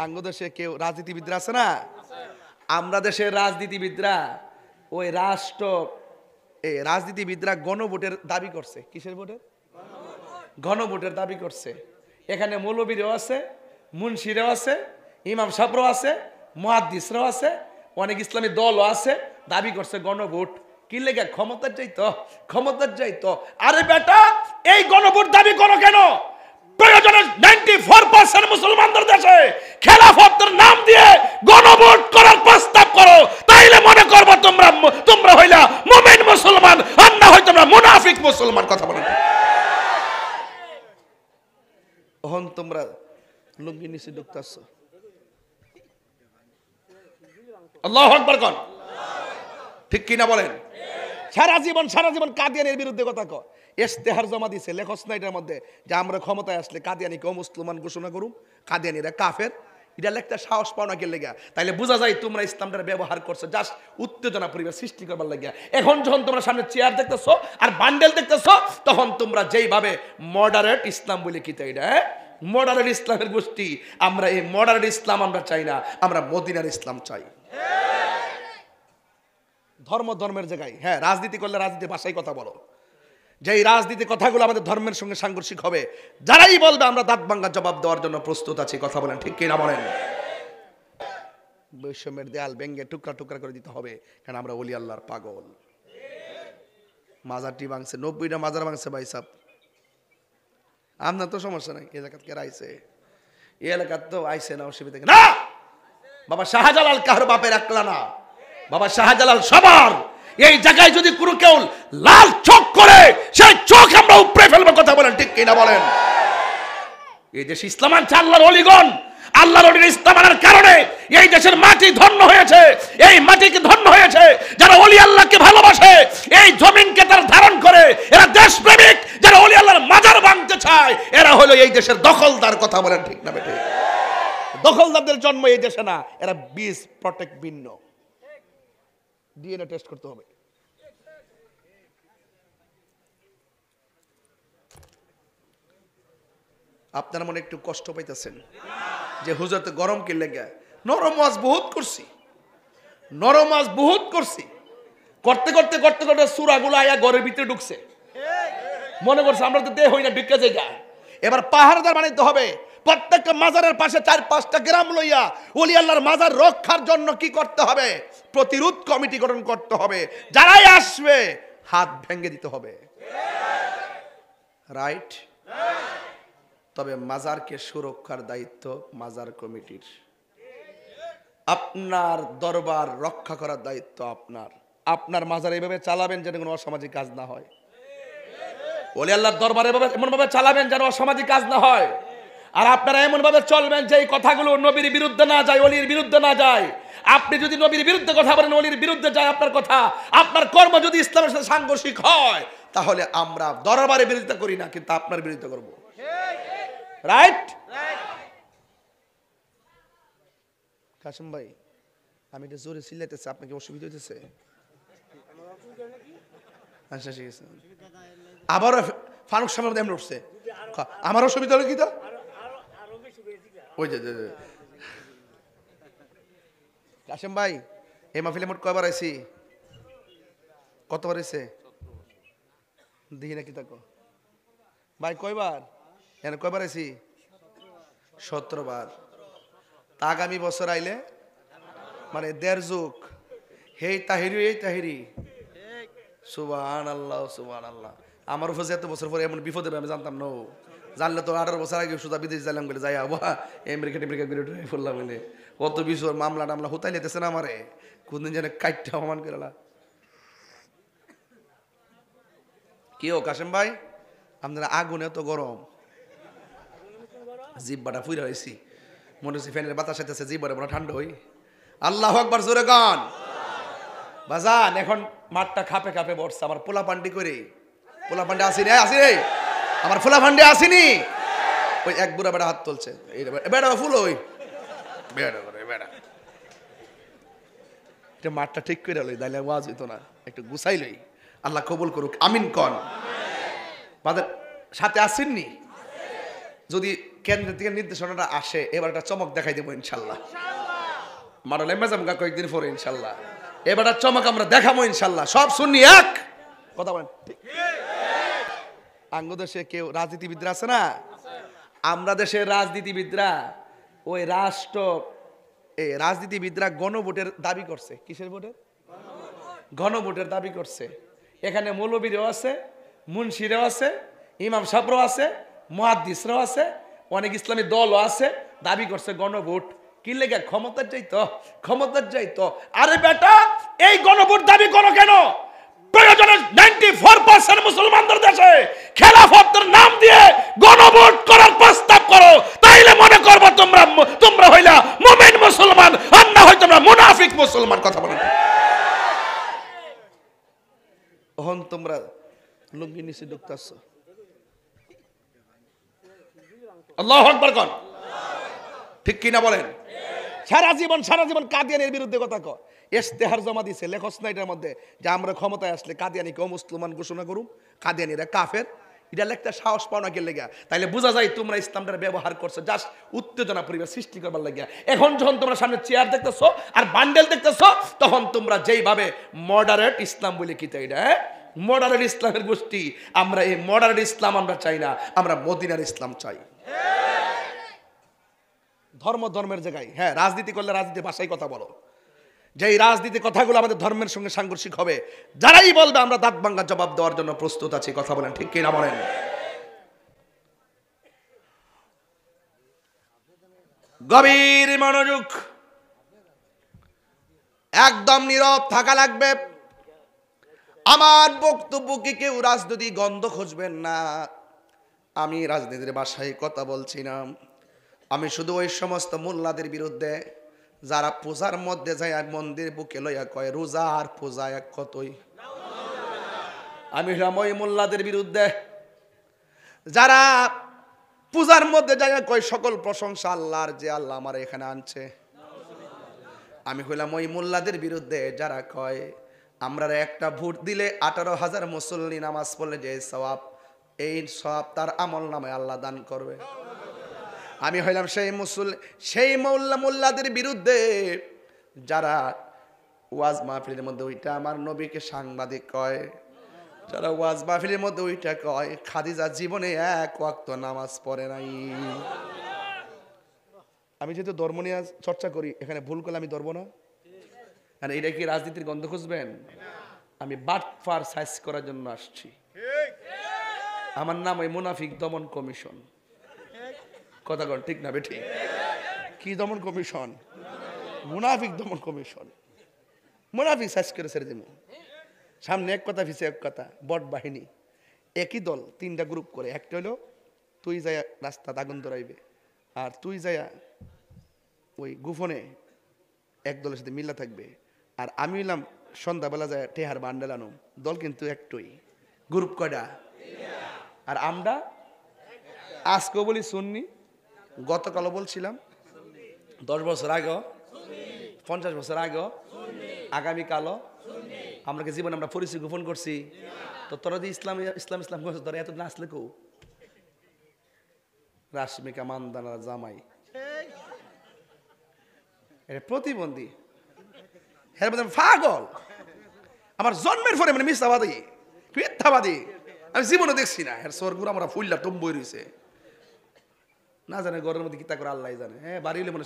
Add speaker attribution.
Speaker 1: আঙ্গ দেশে কেউ রাজনীতিবিদরা আছে না, আমরা দেশের রাজনীতিবিদরা ওই রাজনীতিবিদরা গণভোটের দাবি করছে। কিসের ভোটের? গণভোটের দাবি করছে। এখানে মৌলবীরাও আছে, মুন্সিরাও আছে, ইমাম সাহেবরাও আছে, মুহাদ্দিসরাও আছে, অনেক ইসলামী দলও আছে, দাবি করছে গণভোট। কি লেগে? ক্ষমতার চাইতো। আরে বেটা, এই গণভোট দাবি করো কেন? প্রয়োজনে 94% মুসলমানদের দেশে খেলাফতের নাম দিয়ে গণভোট করার প্রস্তাব করো, তাইলে মনে করবো তোমরা হইলা মুমিন মুসলমান, আর না হয় তোমরা মুনাফিক মুসলমান। কথা বলেন। তখন তোমরা লুঙ্গি নিচে ঢুকতেছ। আল্লাহু আকবার কোন? ঠিক কিনা বলেন? সারা জীবন কাদিয়ানির বিরুদ্ধে কথা কয়। ইশতেহার জমা দিছে, লেখস না এটার মধ্যে যে আমরা ক্ষমতায় আসলে কাদিয়ানিকে মুসলমান ঘোষণা করুম, কাদিয়ানিরা কাফের। এটা লেখতে সাহস পাও না কে লেগা? তাইলে বোঝা যায় তোমরা ইসলামটার ব্যবহার করছো জাস্ট উত্তেজনা পরিবেশ সৃষ্টি করবার লাগিয়া। এখন যখন তোমরা সামনে চেয়ার দেখতেছো আর বান্ডেল দেখতেছো, তখন তোমরা যেইভাবে মডারেট ইসলাম বলে কি তাই না, মডারেট ইসলামের গোষ্ঠী, আমরা এই মডারেট ইসলাম আমরা চাই না, আমরা মদিনার ইসলাম চাই। ধর্মের জায়গায় হ্যাঁ রাজনীতি করলে রাজনীতির ভাষায় কথা বলো। যে এই রাজনীতি কথাগুলো আমাদের ধর্মের সঙ্গে সাংঘর্ষিক হবে, যারাই বলবে আমরা দাঁত ভাঙা জবাব দেওয়ার জন্য প্রস্তুত আছি। কথা বলেন ঠিক কিনা বলেন? বৈষম্যের দেয়াল ভেঙে টুকরা টুকরা করে দিতে হবে, কারণ আমরা ওলি আল্লাহর পাগল। মাজারটি ভাঙছে, 90টা মাজার ভাঙছে ভাই সাহেব। আপনার তো সমস্যা নাই, এলাকাত কে আইছে? এই এলাকাত তো আইছে না, অসুবিধা না। বাবা শাহজালাল কার বাপের একলা না, বাবা শাহজালাল সবার। এই জায়গায় যদি কোনো কেউ লাল চোখ করে, সেই চোখ আমরা উপড়ে ফেলবো। কথা বলেন ঠিক কিনা বলেন? এই দেশ ইসলাম আনছে আল্লাহর ওলিগণ, আল্লাহর ওলির ইসলাম আনার কারণে এই দেশের মাটি ধন্য হয়েছে। এই মাটিকে ধন্য হয়েছে যারা ওলি আল্লাহকে ভালোবাসে, এই জমিনকে তারা ধারণ করে। এরা দেশপ্রেমিক, যারা ওলি আল্লাহর মাজার ভাঙতে চায়, এরা হলো এই দেশের দখলদার। কথা বলেন ঠিক না বেটে? দখলদারদের জন্ম এই দেশে না, এরা বীজ প্রটেক্ট ভিন্ন। ডিএনএ টেস্ট করতে হবে। আপনারা মনে একটু কষ্ট পাইতেছেন যে হুজুর তো গরম কি লেগে? নরম ওয়াজ বহুত করছি, করতে করতে সূরাগুলো আয়া ঘরের ভিতরে ঢুকছে। মনে করছে আমরা তো দেহ হই না, ঢুকে যাই। এবার পাহাড়দার বানাইতে হবে। প্রত্যেকটা মাজারের পাশে 4-5টা গ্রাম লইয়া ওলি আল্লাহর মাজার রক্ষার জন্য কি করতে হবে? প্রতিরোধ কমিটি গঠন করতে হবে। যারাই আসবে হাত ভেঙে দিতে হবে। রাইট? তবে মাজারকে সুরক্ষার দায়িত্ব মাজার কমিটির। আপনার দরবার রক্ষা করার দায়িত্ব আপনার মাজার এইভাবে চালাবেন যেন কোনো অসামাজিক কাজ না হয়। ওলি আল্লাহর দরবার এমন ভাবে চালাবেন যেন অসামাজিক কাজ না হয়। আর আপনারা এমন ভাবে চলবেন যে এই কথাগুলো নবীর বিরুদ্ধে না যায়, ওলির বিরুদ্ধে না যায়। আপনি যদি নবীর বিরুদ্ধে কথা বলেন, ওলির বিরুদ্ধে যায় আপনার কথা, আপনার কর্ম যদি ইসলামের সাথে সাংঘর্ষিক হয়, তাহলে আমরা দরবারের বিরুদ্ধে করি না, কিন্তু আপনার বিরুদ্ধে করব। রাইট? কাসিম ভাই, আমি এটা জোরে চিল্লাইতেছি, আপনাকে অসুবিধা হইতেছে? আচ্ছা ঠিক আছে। আবার ফারুক সাহেব এমন উঠছে, আমার অসুবিধা হলো কি? তো ওই যে কাসিম ভাই, এই মাহফিলে মোট কয়বার আইছি? কতবার আইছে দেখি নাকি তাকো ভাই? কয়বার কয়বার আইছি? 17 বার। তা আগামী বছর আইলে মানে 1.5 যুগ। হেই তাহিরি সুবহানাল্লাহ সুবহানাল্লাহ। আমার উপর এত বছর পরে এমন বিপদে আমি জানতাম না। জানলে তো 18 বছর আগে সুদা বিদেশ যাইলাম বলে যাই আমেরিকা ঘুরে ফেললাম বলে কত বিষয় মামলা টামলা হুতাই নিতেছে না আমারে। কোনদিন যেন কাইটটা অপমান করলা। কি ও কাসেম ভাই, আপনারা আগুনে তো গরম, জিব্বাটা ফুইরা হয়েছি, মনে হচ্ছে ফ্যানের বাতাস আইতেছে, জিব্বাটা বড় ঠান্ডা হই। আল্লাহু আকবার জোরে গান বাজান। এখন মাঠটা খাপে খাপে বসছে। আমার পোলা পান্ডি করে, পোলা পান্ডি আসিনি, আমার ফুলা পান্ডি আসিনি। ওই এক বুড়া বেড়া হাত তুলছে, বেড়া ফুল ওই বেড়া এটা মাঠটা ঠিক করে লই, তাইলে ওয়াজ হইতো না। একটু গুছাই লই। আল্লাহ কবুল করুক, আমিন কন। বাজার সাথে আসেননি? যদি কেন্দ্র থেকে নির্দেশনাটা আসে, এবার একটা চমক দেখাই দেবো ইনশাল্লাহ। মারলে মেজামগা কয়েকদিন পরে ইনশাল্লাহ এবার একটা চমক আমরা দেখাবো ইনশাল্লাহ। সব শুনি এক কথা বলেন। আঙ্গ দেশে কেউ রাজনীতিবিদরা আছে না, আমরা দেশের রাজনীতিবিদরা ওই রাজনীতিবিদরা গণভোটের দাবি করছে। কিসের ভোটের? গণভোটের দাবি করছে। এখানে মৌলবীরাও আছে, মুন্সিরাও আছে, ইমাম সাহেবরাও আছে, মুহাদ্দিসরাও আছে, অনেক ইসলামী দলও আছে, দাবি করছে গণভোট। কি লেগে? ক্ষমতার যাইতো। আরে বেটা, এই গণভোট দাবি করো কেন? প্রয়োজনে 94% মুসলমানদের দেশে খেলাফতের নাম দিয়ে গণভোট করার প্রস্তাব করো, তাইলে মনে করবো তোমরা হইলা মুমিন মুসলমান, আর না হয় তোমরা মুনাফিক মুসলমান। কথা বলেন। তখন তোমরা লুঙ্গি নিচে ঢুকতেছ। আল্লাহু আকবার কোন ঠিক কিনা বলেন? সারা জীবন কাদিয়ানির বিরুদ্ধে কথা কয়, ইশতেহার জমা দিছে লেখস না এটার মধ্যে যে আমরা ক্ষমতায় আসলে কাদিয়ানিকে মুসলমান ঘোষণা করুম, কাদিয়ানিরা কাফের। এটা লেখতে সাহস পাও না কে লেগা? তাইলে বোঝা যায় তোমরা ইসলামটার ব্যবহার করছো জাস্ট উত্তেজনা পরিবেশ সৃষ্টি করবার লাগিয়া। এখন যখন তোমরা সামনে চেয়ার দেখতেছো আর বান্ডেল দেখতেছো, তখন তোমরা যেইভাবে মডারেট ইসলাম বলে কি তাই না, মডারেট ইসলামের গোষ্ঠী, আমরা এই মডারেট ইসলাম আমরা চাই না, আমরা মদিনার ইসলাম চাই। ধর্মের জায়গায় হ্যাঁ রাজনীতি করলে রাজনীতির ভাষায় কথা বলো, যে এই রাজনীতি কথাগুলো আমাদের ধর্মের সঙ্গে সাংঘর্ষিক হবে, যারাই বলবে আমরা দাঁত ভাঙ্গা জবাব দেওয়ার জন্য প্রস্তুত আছি। কথা বলেন ঠিক কিনা বলেন? গভীর মনোযোগ, একদম নীরব থাকা লাগবে। আমার বক্তব্যকে কেউ রাজনীতি গন্ধ খুঁজবেন না, আমি রাজনীতির ভাষায় কথা বলছি না। আমি শুধু ওই সমস্ত মোল্লাদের বিরুদ্ধে যারা পূজার মধ্যে যায় মন্দির বুকে লইয়া কয় রোজা আর পূজা এক কতই, আমি হলাম ওই মোল্লাদের বিরুদ্ধে যারা পূজার মধ্যে যায় কয় সকল প্রশংসা আল্লাহর, যে আল্লাহ আমার এখানে আনছে। আমি হইলাম ওই মোল্লাদের বিরুদ্ধে যারা কয় আমরা একটা ভোট দিলে 18,000 মুসল্লি নামাজ পড়লে যে সওয়াব, এই সওয়াব তার আমল নামে আল্লাহ দান করবে। আমি হইলাম সেই মোল্লাদের বিরুদ্ধে যারা ওয়াজ মাহফিলের মধ্যে ওইটা আমার নবীকে সাংবাদিক কয়, যারা ওয়াজ মাহফিলের মধ্যে ওইটা কয় খাদিজা জীবনে এক ওয়াক্ত নামাজ পড়ে নাই। আমি যেহেতু ধর্ম নিয়ে চর্চা করি, এখানে ভুল করলে আমি ধরবো না। আর এটা কি রাজনীতির গন্ধ খুঁজবেন? আমি বাটফার সাইজ করার জন্য আসছি। আমার নাম ওই মুনাফিক দমন কমিশন। কথা কন ঠিক না বেঠি? কি দমন কমিশন? মুনাফিক দমন কমিশন। মুনাফিক সাইজ করে ছেড়ে দিব। সামনে এক কথা পিছে এক কথা, বট বাহিনী একই দল, 3টা গ্রুপ করে। একটা হলো তুই যায় রাস্তা আগুন ধরাইবে, আর তুই যায় ওই গোপনে এক দলের সাথে মিল্লা থাকবে, আর আমি হইলাম সন্ধ্যাবেলা যায় টেহার বান্ডেল আনুম। দল কিন্তু একটুই, গ্রুপ কয়টা? আর আমরা আজকেও বলি সুন্নি, গতকালও বলছিলাম, 10 বছর আগে, 50 বছর আগে, আগামীকালও আমরা জীবনে আমরা পরিচয় গোপন করছি। তো তোরা যে ইসলাম করছে, তোরা এতদিন আসলে কেউ রাশমিকা মানদানা জামাই এটা প্রতিবন্ধী, পাগল। আমার জন্মের পরে মানে মিথ্যাবাদী আমি জীবনে দেখছি না। এর স্বর্গুলো আমরা ফুললা টম্বই রয়েছে, না জানে ঘরের মধ্যে কিতা করে আল্লাহ জানে। হ্যাঁ বাড়ি হলে মনে